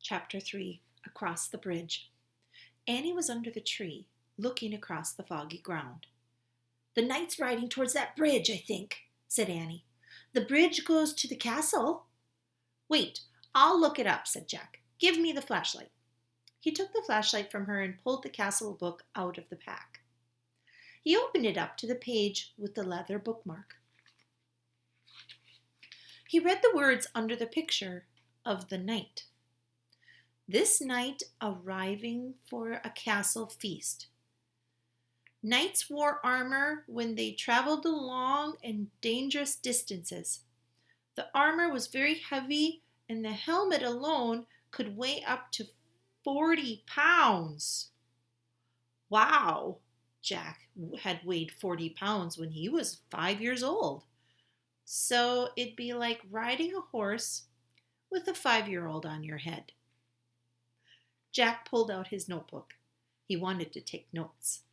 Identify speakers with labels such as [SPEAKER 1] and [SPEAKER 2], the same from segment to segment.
[SPEAKER 1] Chapter 3. Across the Bridge. Annie was under the tree, looking across the foggy ground. "The knight's riding towards that bridge, I think," said Annie. "The bridge goes to the castle." "Wait, I'll look it up," said Jack. "Give me the flashlight." He took the flashlight from her and pulled the castle book out of the pack. He opened it up to the page with the leather bookmark. He read the words under the picture of the knight. "This night arriving for a castle feast. Knights wore armor when they traveled long and dangerous distances. The armor was very heavy, and the helmet alone could weigh up to 40 pounds. Wow! Jack had weighed 40 pounds when he was 5 years old. So it'd be like riding a horse with a 5-year-old on your head. Jack pulled out his notebook. He wanted to take notes,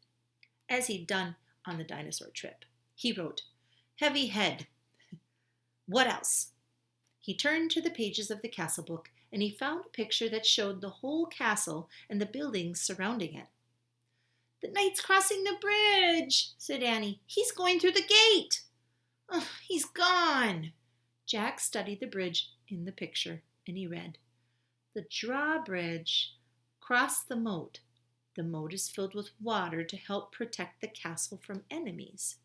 [SPEAKER 1] as he'd done on the dinosaur trip. He wrote, "Heavy head. What else?" He turned to the pages of the castle book, and he found a picture that showed the whole castle and the buildings surrounding it. "The knight's crossing the bridge," said Annie. "He's going through the gate." "Oh, he's gone." Jack studied the bridge in the picture, and he read, "The drawbridge crossed the moat. The moat is filled with water to help protect the castle from enemies.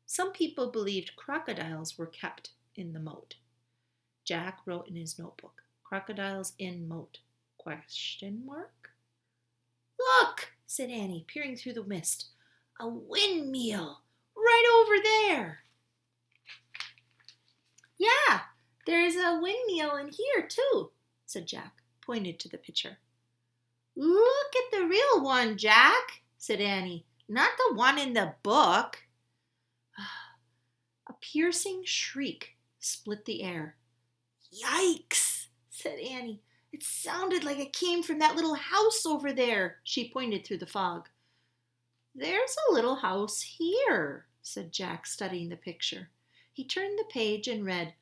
[SPEAKER 1] Some people believed crocodiles were kept in the moat." Jack wrote in his notebook, "Crocodiles in moat? Question mark?" "Look," said Annie, peering through the mist. "A windmill right over there." "Yeah, there's a windmill in here too," said Jack, pointed to the picture. "Look at the real one, Jack," said Annie. "Not the one in the book." A piercing shriek split the air. "Yikes," said Annie. "It sounded like it came from that little house over there." She pointed through the fog. "There's a little house here," said Jack, studying the picture. He turned the page and read,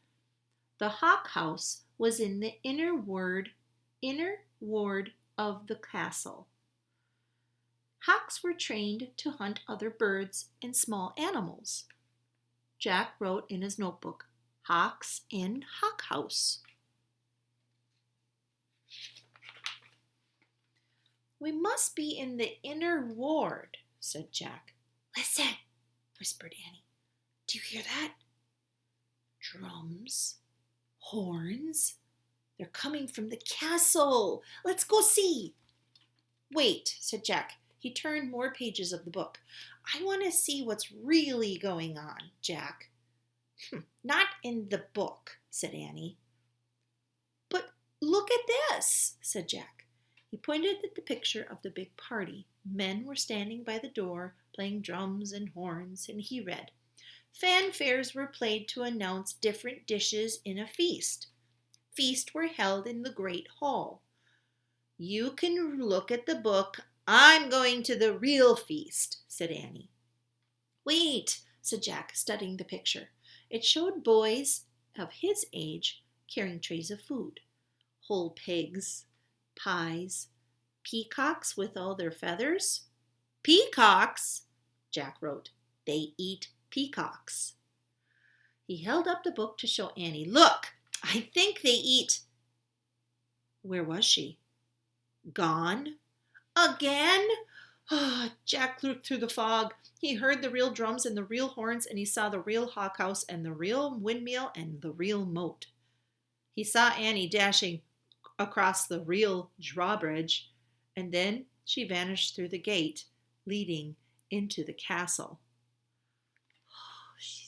[SPEAKER 1] "The hawk house was in the inner ward of the castle. Hawks were trained to hunt other birds and small animals." Jack wrote in his notebook, "Hawks in hawk house." "We must be in the inner ward," said Jack. "Listen," whispered Annie. "Do you hear that? Drums, horns. They're coming from the castle. Let's go see." "Wait," said Jack. He turned more pages of the book. "I want to see what's really going on, Jack." "Not in the book," said Annie. "But look at this," said Jack. He pointed at the picture of the big party. Men were standing by the door, playing drums and horns, and he read, "Fanfares were played to announce different dishes in a feast. Feasts were held in the great hall. You can look at the book. I'm going to the real feast," said Annie. "Wait," said Jack, studying the picture. It showed boys of his age carrying trays of food. Whole pigs, pies, peacocks with all their feathers. "Peacocks," Jack wrote. "They eat peacocks." He held up the book to show Annie. "Look, I think they eat—" Where was she? Gone? Again? Jack looked through the fog. He heard the real drums and the real horns, and he saw the real hawk house and the real windmill and the real moat. He saw Annie dashing across the real drawbridge, and then she vanished through the gate leading into the castle. She's